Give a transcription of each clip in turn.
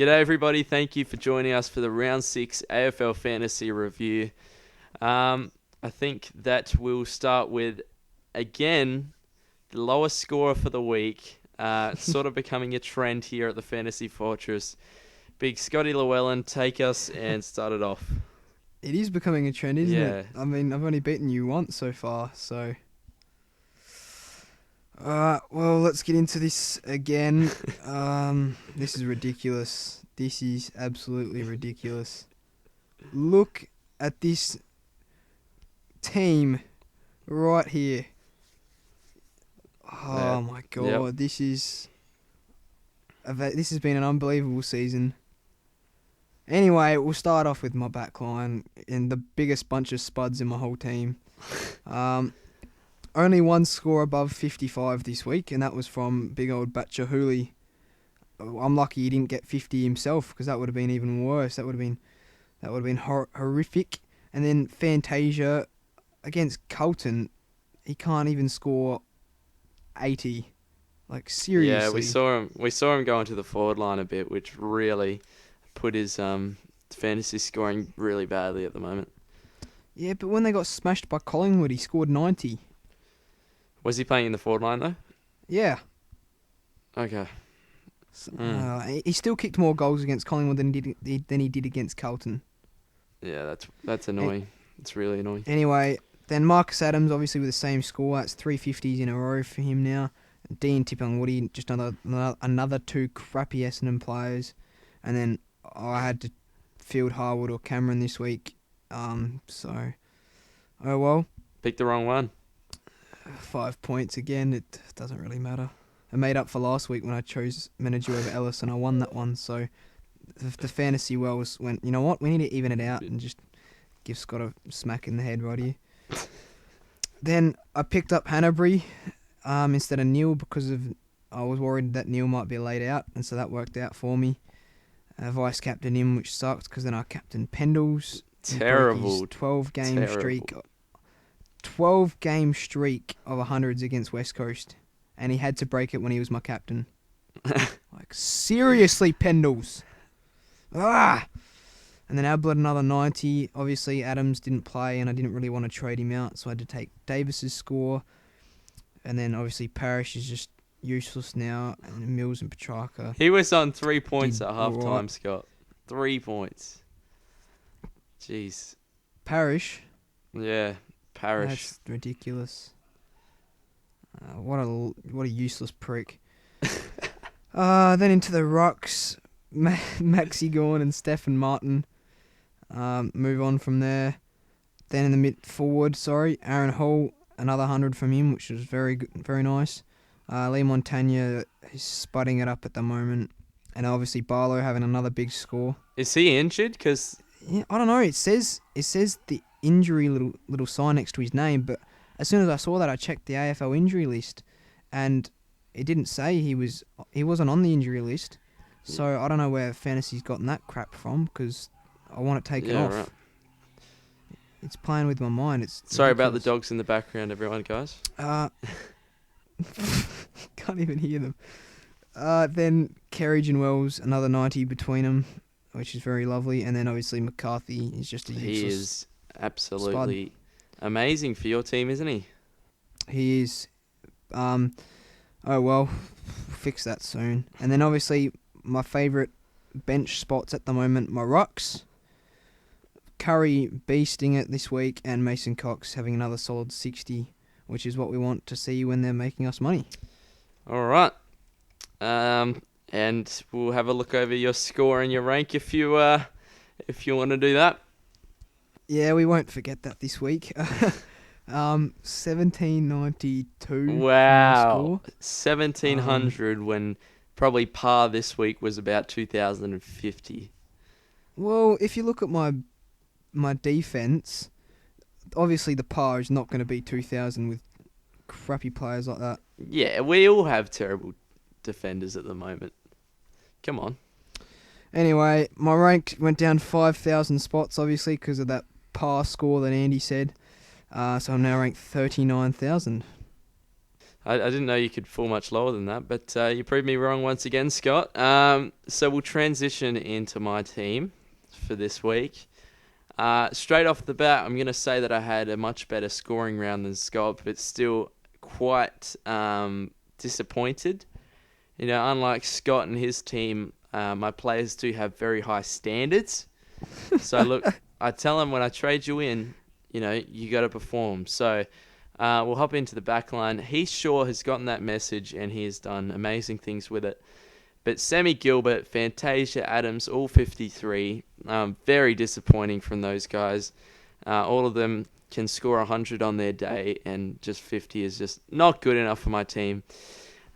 G'day everybody, thank you for joining us for the Round 6 AFL Fantasy Review. I think that we'll start with, again, the lowest scorer for the week. It's sort of becoming a trend here at the Fantasy Fortress. Big Scotty Llewellyn, take us and start it off. It is becoming a trend, isn't Yeah. it? I mean, I've only beaten you once so far, so... well, let's get into this again. This is ridiculous. This is absolutely ridiculous. Look at this team right here. Oh my god, Yep. this has been an unbelievable season. Anyway, we'll start off with my backline and the biggest bunch of spuds in my whole team. Only one score above 55 this week, and that was from big old Batcher Hooley. I'm lucky he didn't get 50 himself, because that would have been even worse. That would have been horrific. And then Fantasia against Carlton, he can't even score 80. Like, seriously. Yeah, we saw him go into the forward line a bit, which really put his fantasy scoring really badly at the moment. Yeah, but when they got smashed by Collingwood, he scored 90. Was he playing in the forward line though? Yeah. Okay. He still kicked more goals against Collingwood than he did against Carlton. Yeah, that's annoying. It's really annoying. Anyway, then Marcus Adams, obviously with the same score. That's 350s in a row for him now. Dean Tipungwuti, just another two crappy Essendon players. And then I had to field Harwood or Cameron this week. So, oh well. Picked the wrong one. 5 points again. It doesn't really matter. I made up for last week when I chose manager over Ellis and I won that one. So the fantasy wells went, you know what? We need to even it out and just give Scott a smack in the head right here. Then I picked up Hanbury instead of Neil because I was worried that Neil might be laid out, and so that worked out for me. Vice captain him, which sucked because then I captained Pendles. Terrible. 12-game streak. 12-game streak of 100s against West Coast, and he had to break it when he was my captain. Like, seriously, Pendles. And then Ablett another 90. Obviously, Adams didn't play, and I didn't really want to trade him out, so I had to take Davis's score. And then, obviously, Parrish is just useless now, and Mills and Petrarca. He was on 3 points at half time, alright. Scott. 3 points. Jeez. Parrish? Yeah, Parrish. That's ridiculous. What a useless prick. Then into the rucks, Maxi Gorn and Stephen Martin. Move on from there. Then in the mid forward, Aaron Hall, another 100 from him, which was very good, very nice. Lee Montagna is spudding it up at the moment, and obviously Barlow having another big score. Is he injured? Because Yeah, I don't know. It says the injury little sign next to his name, but as soon as I saw that, I checked the AFL injury list, and it didn't say he wasn't on the injury list. So I don't know where Fantasy's gotten that crap from, because I want it taken off. Right. It's playing with my mind. It's Sorry about the ridiculous. dogs in the background, everyone, guys. Can't even hear them. Then Kerridge and Wells, another 90 between them, which is very lovely. And then obviously McCarthy is just a useless. He is absolutely amazing for your team, isn't he? He is. Oh well, fix that soon. And then obviously my favourite bench spots at the moment, my rucks. Curry beasting it this week, and Mason Cox having another solid 60, which is what we want to see when they're making us money. All right. And we'll have a look over your score and your rank if you want to do that. Yeah, we won't forget that this week. 1792. Wow. 1,700 when probably par this week was about 2,050. Well, if you look at my defence, obviously the par is not going to be 2,000 with crappy players like that. Yeah, we all have terrible defenders at the moment. Come on. Anyway, my rank went down 5,000 spots, obviously, because of that par score that Andy said. So I'm now ranked 39,000. I didn't know you could fall much lower than that, but you proved me wrong once again, Scott. So we'll transition into my team for this week. Straight off the bat, I'm going to say that I had a much better scoring round than Scott, but still quite disappointed. Unlike Scott and his team, my players do have very high standards. So look, I tell them when I trade you in, you got to perform. So we'll hop into the back line. He sure has gotten that message, and he has done amazing things with it. But Sammy Gilbert, Fantasia Adams, all 53. Very disappointing from those guys. All of them can score 100 on their day, and just 50 is just not good enough for my team.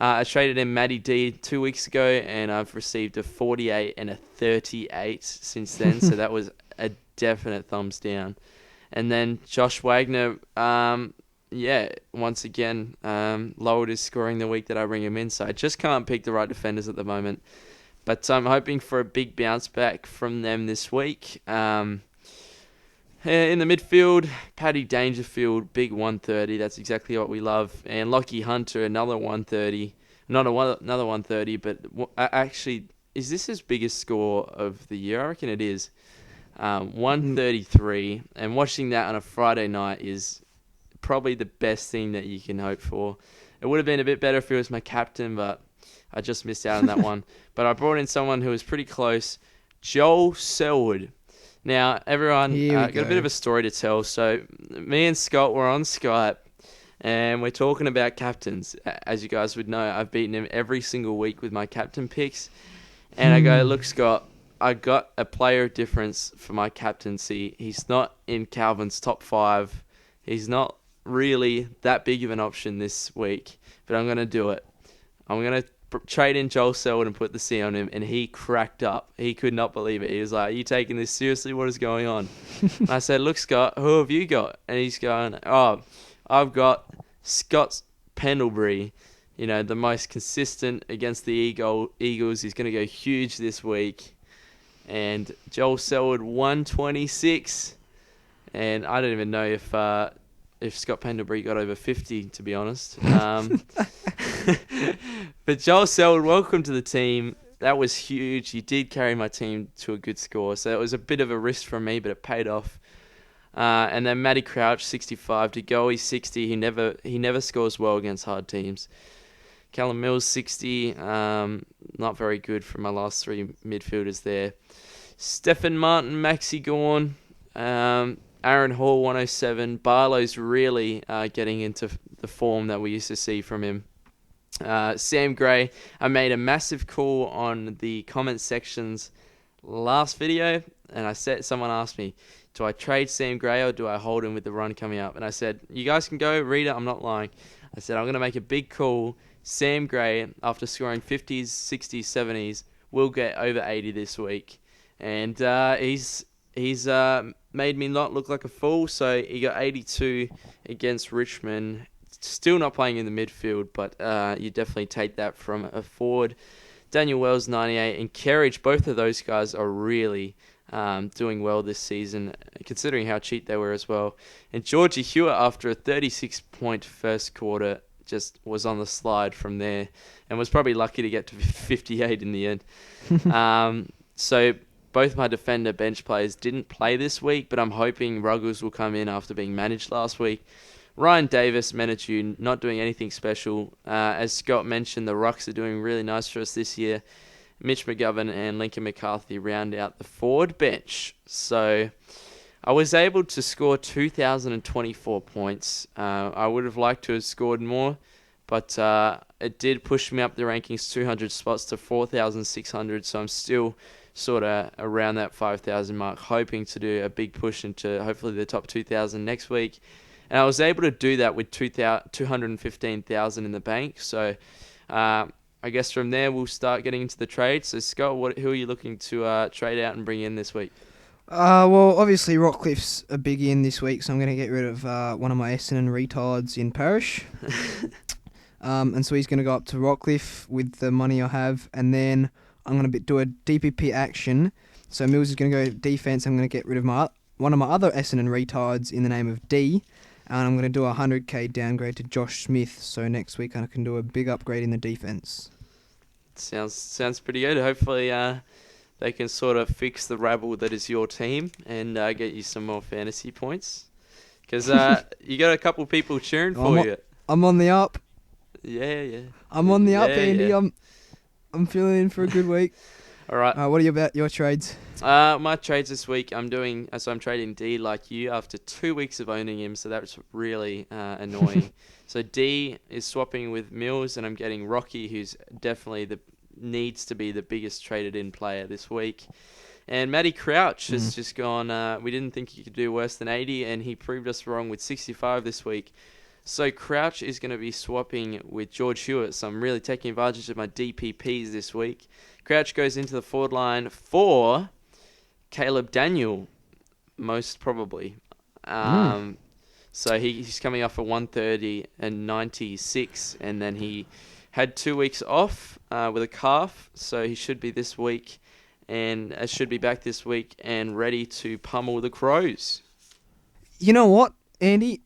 I traded in Matty D 2 weeks ago, and I've received a 48 and a 38 since then. So that was a definite thumbs down. And then Josh Wagner, once again, lowered his scoring the week that I bring him in. So I just can't pick the right defenders at the moment. But I'm hoping for a big bounce back from them this week. In the midfield, Paddy Dangerfield, big 130. That's exactly what we love. And Lockie Hunter, another 130. Another 130, but actually, is this his biggest score of the year? I reckon it is. 133. And watching that on a Friday night is probably the best thing that you can hope for. It would have been a bit better if he was my captain, but I just missed out on that one. But I brought in someone who was pretty close, Joel Selwood. Now, everyone, got a bit of a story to tell. So, me and Scott were on Skype, and we're talking about captains. As you guys would know, I've beaten him every single week with my captain picks. And I go, look, Scott, I got a player difference for my captaincy. He's not in Calvin's top 5. He's not really that big of an option this week, but I'm going to do it. I'm going to trade in Joel Selwood and put the C on him, and he cracked up. He could not believe it. He was like, are you taking this seriously? What is going on? And I said, look, Scott, who have you got? And he's going, I've got Scott Pendlebury, the most consistent against the Eagles. He's going to go huge this week. And Joel Selwood, 126. And I don't even know if Scott Pendlebury got over 50, to be honest. But Joel Selwood, welcome to the team. That was huge. You did carry my team to a good score. So it was a bit of a risk from me, but it paid off. And then Matty Crouch, 65. To go, he's 60. He never scores well against hard teams. Callum Mills, 60. Not very good for my last 3 midfielders there. Stephen Martin, Maxi Gorn. Aaron Hall, 107. Barlow's really getting into the form that we used to see from him. Sam Gray, I made a massive call on the comment sections last video, and someone asked me, do I trade Sam Gray or do I hold him with the run coming up? And I said, you guys can go read it, I'm not lying. I said, I'm going to make a big call. Sam Gray, after scoring 50s, 60s, 70s, will get over 80 this week. And he's made me not look like a fool. So he got 82 against Richmond. Still not playing in the midfield, but you definitely take that from a forward. Daniel Wells, 98, and Kerridge, both of those guys are really doing well this season, considering how cheap they were as well. And Georgie Hewitt, after a 36-point first quarter, just was on the slide from there and was probably lucky to get to 58 in the end. So both my defender bench players didn't play this week, but I'm hoping Ruggles will come in after being managed last week. Ryan Davis, Menachune, not doing anything special. As Scott mentioned, the Rucks are doing really nice for us this year. Mitch McGovern and Lincoln McCarthy round out the forward bench. So I was able to score 2,024 points. I would have liked to have scored more, but it did push me up the rankings 200 spots to 4,600. So I'm still sort of around that 5,000 mark, hoping to do a big push into hopefully the top 2,000 next week. And I was able to do that with 215,000 in the bank. So I guess from there we'll start getting into the trades. So Scott, who are you looking to trade out and bring in this week? Well, obviously Rockcliffe's a big in this week, so I'm going to get rid of one of my Essendon retards in Parish. And so he's going to go up to Rockcliffe with the money I have, and then I'm going to do a DPP action. So Mills is going to go defense. I'm going to get rid of one of my other Essendon retards in the name of D, And I'm going to do a 100k downgrade to Josh Smith. So next week I can do a big upgrade in the defense. Sounds pretty good. Hopefully they can sort of fix the rabble that is your team and get you some more fantasy points. Because you got a couple people cheering for you. I'm on the up. Yeah. I'm on the up, Yeah, Andy. yeah. I'm feeling in for a good week. All right. What are you about your trades? My trades this week, I'm trading D like you after 2 weeks of owning him, so that's really annoying. So D is swapping with Mills, and I'm getting Rocky, who's definitely needs to be the biggest traded in player this week. And Matty Crouch has just gone, we didn't think he could do worse than 80, and he proved us wrong with 65 this week. So Crouch is going to be swapping with George Hewitt, so I'm really taking advantage of my DPPs this week. Crouch goes into the forward line for Caleb Daniel, most probably. So he's coming off a 130 and 96, and then he had 2 weeks off with a calf, so he should be this week, and should be back this week and ready to pummel the Crows. You know what, Andy?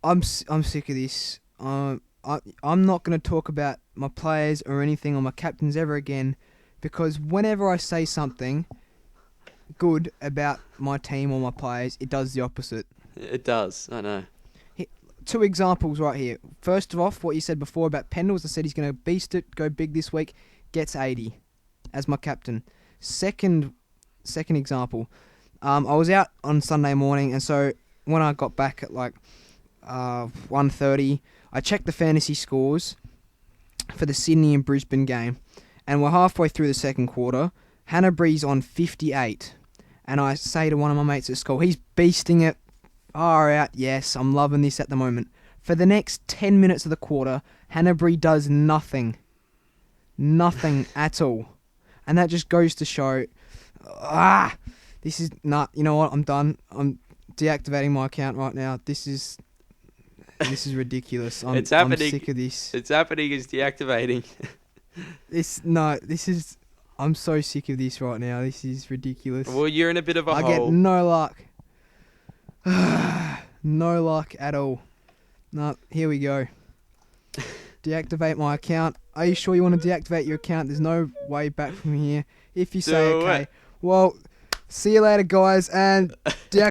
I'm sick of this. I'm not going to talk about my players or anything or my captains ever again, because whenever I say something good about my team or my players, it does the opposite. It does, I know. 2 examples right here. First off, what you said before about Pendles, I said he's going to beast it, go big this week, gets 80 as my captain. Second example, I was out on Sunday morning, and so when I got back at 1:30, I checked the fantasy scores for the Sydney and Brisbane game, and we're halfway through the second quarter. Hanbury's on 58, and I say to one of my mates at school, he's beasting it. Far out, yes, I'm loving this at the moment. For the next 10 minutes of the quarter, Hanbury does nothing. Nothing at all. And that just goes to show, this is not, you know what, I'm done. I'm deactivating my account right now. This is ridiculous. It's happening. I'm sick of this. It's happening, it's deactivating. I'm so sick of this right now. This is ridiculous. Well, you're in a bit of a hole. I get no luck. No luck at all. No, here we go. Deactivate my account. Are you sure you want to deactivate your account? There's no way back from here. If you say okay. Well, see you later, guys, and deactivate.